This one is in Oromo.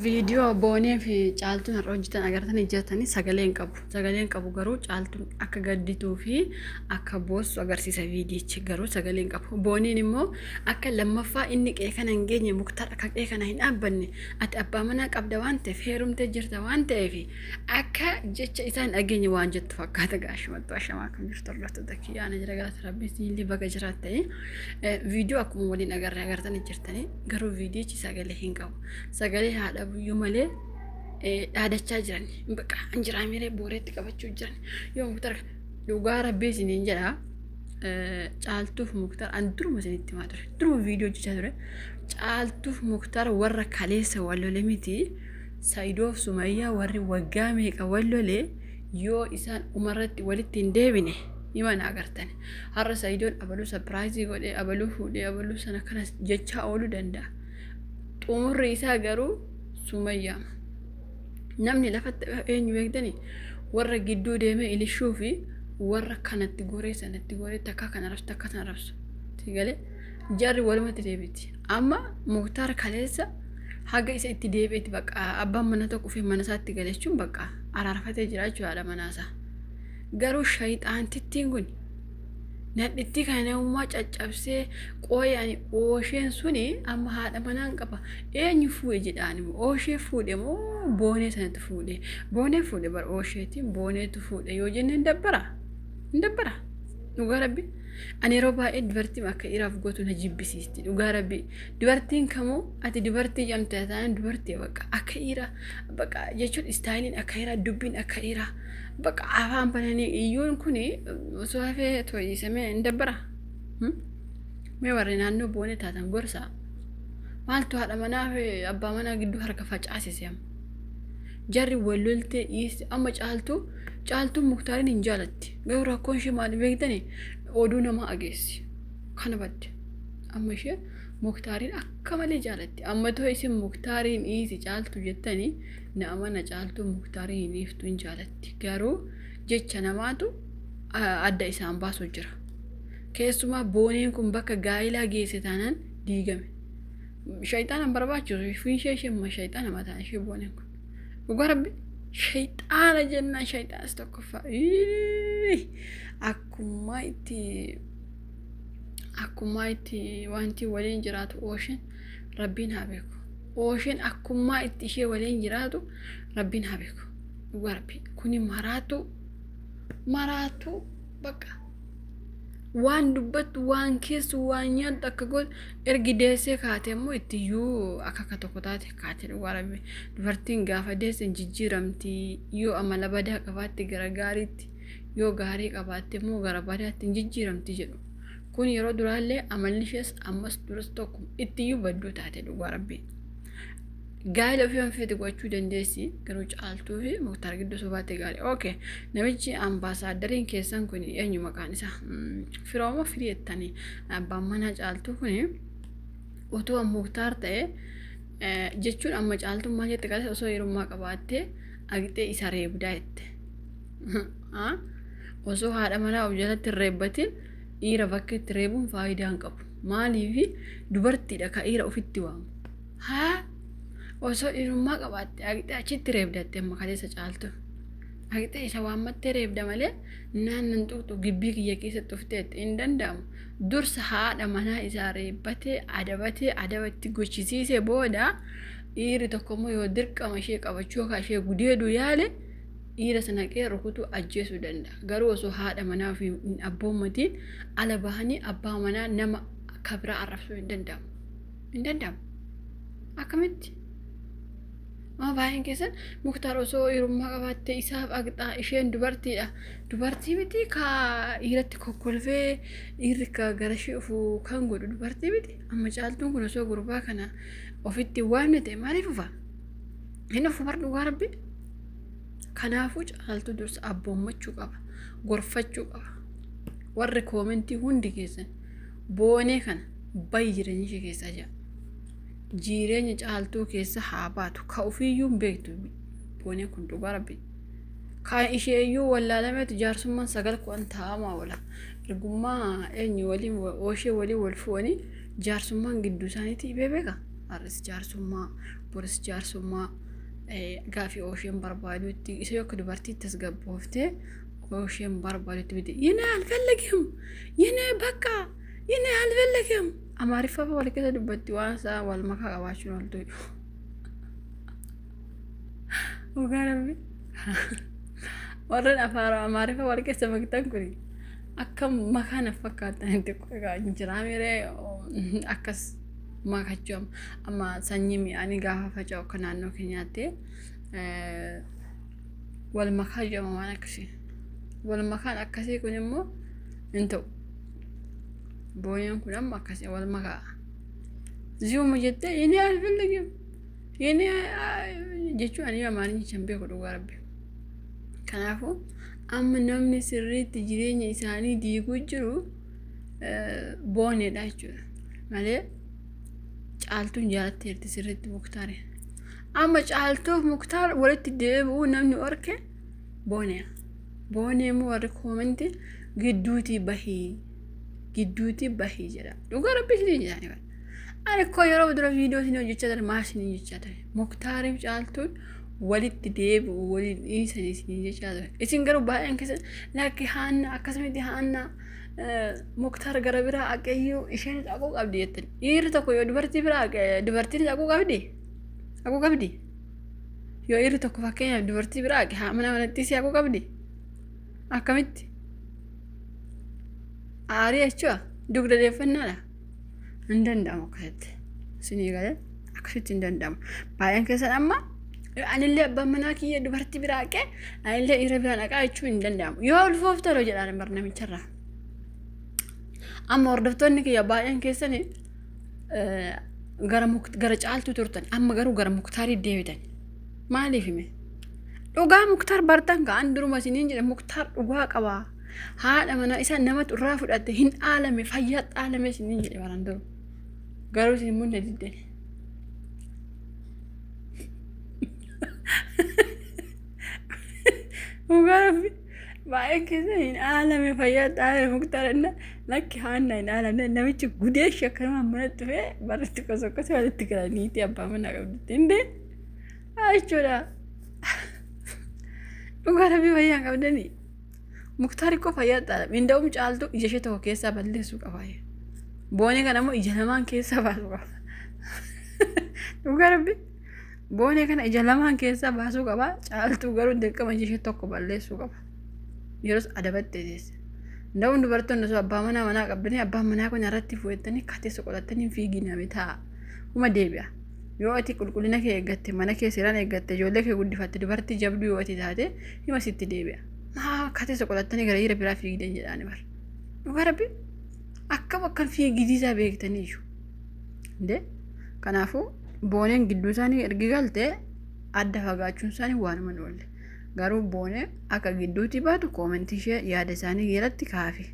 Viidiyoo boonee fi caaltuun har'a hojjetan agartanii jirtanii sagaleen qabu. Sagaleen qabu garuu caaltuun akka gaddituu fi akka boossu agarsiisa viidiyichi garuu sagaleen qabu. Booneen immoo akka lammaffaa inni qe'ee kana hin geenye muktaar akka qe'ee kana hin dhaabbanne ati abbaa manaa qabda waan ta'eef heerumtee jirta waan ta'eef akka jecha isaan dhageenye waan jettu fakkaata gaashumattu ashamaa kan jirtu hordoftoota kiyyaana jira galata rabbii siillee baga jiraat ta'e viidiyoo akkuma waliin agartanii jirtanii garuu viidiyichi sagalee hin qabu. Sagalee haadha buyyuu malee dhaadachaa jiran bakka anjiraa miree booreetti qabachuu jiran yoo muktaar dhugaa rabbii isiniin jedha caaltuuf muktaar an duruma isinitti himaa ture duruma viidiyoo hojjechaa ture caaltuuf muktaar warra kaleessa wallole miti Saayidoof Sumayyaa warri waggaa meeqa wallole yoo isaan umarratti walitti hin deebine himan agartan har'a Saayidoon abaluu sapiraayizii godhee abaluu fuudhee abaluu sana kanas jechaa ooluu danda'a xumurri isaa garuu Sumayyaa namni lafatti eenyu beektani warra gidduu deemee ilishuu fi warra kanatti goree sanatti goree takka kana rabsu takka sana rabsu tigalee jarri walumatti deebiti amma muktaar kaleessa haga isa itti deebi'etti bakka abbaan mana tokko fi mana isaatti galechuun bakka araarfatee jiraachuu haadha manaasaa garuu shayxaantittiin kun nadhitti kana ummaa caccabsee qooyaan oosheen suni amma haadha manaan qaba eenyu fuudhe jedhaan ooshee fuudhe moo boonee sanatti fuudhe bar oosheetiin booneetu fuudhe yoo jenne hin dabbara dhugaa rabbi ani yeroo baay'ee dubartiin akka dhiiraaf gootu na jibbisiisti dhugaa rabbi dubartiin kamuu ati dubartii jamtee taanaan dubartii bakka akka dhiiraa bakka jechuun istaayiliin akka dhiiraa dubbiin akka dhiiraa bakka afaan bananii iyyuun kuni osoo hafee tooyisamee hin dabbara mee warri naannoo boonee taatan gorsa maaltu haadha manaa fi abbaa manaa gidduu harka facaasise jarri walloltee dhiiste amma caaltuun muktaariin hin jaalatti garuu rakkoon ishee maali beektani oduu nama ageessi kana badde amma ishee muktaariin akka malee jaalatti amma too isin muktaariin dhiisi caaltu jettanii na amana caaltuun muktaariin dhiiftu hin jaalatti garuu jecha namaatu adda isaan baasu jira keessumaa booneen kun bakka gaa'ilaa geesse taanaan diigame shayxaanan barbaachisu fiinshee ishee shayxaana mataan ishee booneen kun dhugaa rabbi shayxaana jennaan shayxaanas tokkoffaa akkuma itti wanti waliin jiraatu ooshin rabbiin haa beeku ooshin akkuma itti ishee waliin jiraatu rabbiin haa beeku dhugaa rabbi kuni maraatu bakka waan dubbattu waan keessu waan nyaattu akka godhu ergi deessee kaate immoo ittiyyuu akka tokko taate kaate dhugaa rabbi dubartiin gaafa deesse jijjiiramti yoo amala badaa qabaatte gara gaariitti yoo gaarii qabaatte immoo gara badaatti jijjiiramti jedhu kun yeroo duraallee amalli ishees ammas duras tokko ittiyyuu badduu taate dhugaa rabbi gaa'ela ofii hanfeeti gochuu dandeessi garuu caaltuu fi muktaar gidduu sobaate gaarii okay namichi ambaasaaddariin keessan kun eenyu maqaan isaa firooma firiettanii abbaan manaa caaltuu kun otoo muktaar ta'e jechuun amma caaltuun maal jette qalee osoo yerummaa qabaattee agixee isa reebdaa jette osoo haadha manaa of jalatti hin reebbatin dhiira bakka itti reebuun faayidaa hin qabu maaliif dubartiidha ka dhiira ofitti waamu osoo dhiirummaa qabaatte agixee achitti reebdatte amma kaleessa caaltu agixee isa waammattee reebda malee naannan tuqxu gibbii kiyya keessatti ufteetti hin danda'amu dursa haadha manaa isaa reebbatee adabatti gochisiisee booda dhiirri tokkommoo yoo dirqama ishee qabachuu yookaan ishee gudeeduu yaale dhiira sana qe'ee rukutuu ajjeesuu danda'a garuu osoo haadha manaa fi abboommatiin ala bahanii abbaa manaa nama kabiraa arrabsuu hin danda'amu akkamitti baay'een keessan muktaar osoo hirummaa qabaattee isaaf agxaa isheen dubartiidha dubartii miti ka dhiiratti kokkolfee dhiirri ka gara ishee ofuu kan godhu dubartii miti amma caaltuun kun osoo gurbaa kana ofitti waamne ta'e maaliif ufa hin ofu bar dhugaa rabbi kanaafuu caaltuu dursa abboommachuu qaba gorfachuu qaba warri koomentii hundi keessan boonee kana bayi jireenya ishee keessaa jira jireenya caaltuu keessa haa baatu ka ofiiyyuu hin beektu boonee kun dhugaa rabbi ka isheeyyuu wallaalameetu jaarsummaan sagal ku'an taa'amaa wala ergummaa eenyu waliin ooshee waliin wal fu'anii jaarsummaan gidduu isaaniitii beeka arris jaarsummaa polis jaarsummaa gaafii osheen barbaadutti isa yookiin dubartii tasgabbooftee osheen barbaadutti miti yine alfallagim yine bakka yine alfallagim amaariffa wal keessa dubbatti waan isaa wal makaa qabaachuun ol ta'u ugaarame warreen afaan amaariffa wal keessa maktan kuni akka makaan fakkaatan itti jiraamire akkas makachuu amma sanyii mi'aanii gaafa faca'u akka naannoo keenyaatti wal makaa jedhama waan akkasii wal makaan akkasii kun immoo hin ta'u booneen kun amma akkasii wal makaa zi'uma jettee inni alfallagim inni jechuun ani amaarinya hin beeku dhugaa rabbi kanaafuu amma namni sirriitti jireenya isaanii diiguu jiru booneedha jechuudha malee caaltuun jaalatti jirti sirriitti muktaare amma caaltuuf muktaar walitti deebi'uu namni orke booneedha boonee immoo warri koomanti gidduutii bahii jedha dhugaa rabbi isin jedhani bara ani koo yeroo dura viidiyoo isin hojjechaa ture maashinii jechaa ture muktaariif caaltuun walitti deebi'u waliin dhiisanii isin jechaa ture isin garuu baay'een keessa lakki haanna akkasumatti haanna muktaar gara biraa aqeeyyuu isheen dhaquu qabdi jettan dhiirri tokko yoo dubartii biraa dubartiin dhaquu qabdi yoo dhiirri tokko fakkeenyaaf dubartii biraa aqe mana manatti si dhaquu qabdi akkamitti aarii jechuudha dugda deeffannaadha hin danda'amu akkasitti isinii galee akkasitti hin danda'amu baay'een keessan amma anillee abbaan manaa kiyya dubartii biraa aqe anillee dhiira biraa dhaqaa jechuun hin danda'amu yoo ulfoofte yeroo jedhaan bar namicharraa amma hordoftoonni kiyya baay'een keessan gara caaltuu turtan amma garuu gara muktaarii deebitan maaliif hime dhugaa muktaar bartan ka'an duruma isiniin jedhe muktaar dhugaa qabaa haadha manaa isa namatti irraa fudhatte hin dhaalame fayyaa dhaalame isiniin jedhe baran duru garuu isin munne diddene ugaarafi baay'een keessa hin dhaalame fayyaa dhaalame muktaar inna lakki haanna hin dhaalame namichi gudeeshi akkanuma manatti dhufee barratti kosokkose walitti galaniiti abbaa manaa qabdutti hindee jechuudha dhugaa rabbii fayyaa qabdanii muktaari koo fayyaa dhaalame hinda'uun caaltu ija ishee tokko keessaa balleessuu qaba boonee kana immoo ija lamaan keessaa baasuu qaba dhugaa rabbii boonee kana ija lamaan keessaa baasuu qaba caaltuu garuu dirqama ija ishee tokko balleessuu qaba yeroos adabattee teesse hinda'uun dubartoonni osoo abbaa manaa qabdanii abbaan manaa kun irratti fuudhattanii kateessa qolattanii fiiginame ta'a kuma deebi'a yoo ati qulqullina kee eeggatte mana kee seeraan eeggatte ijoollee kee guddifatte dubartii jabduu yoo ati taate hima sitti deebi'a maa kateessa qolattanii gara dhiira biraa fiigdan jedhaani bar dhugaa rabbi akkam akkan fiigidiisaa beektaniiyyu indee kanaafuu booneen gidduu isaanii ergi galtee adda fagaachuun isaanii waanuma oolle garuu boonee akka gidduutti baatu koomentii ishee yaada isaanii jalatti kaafi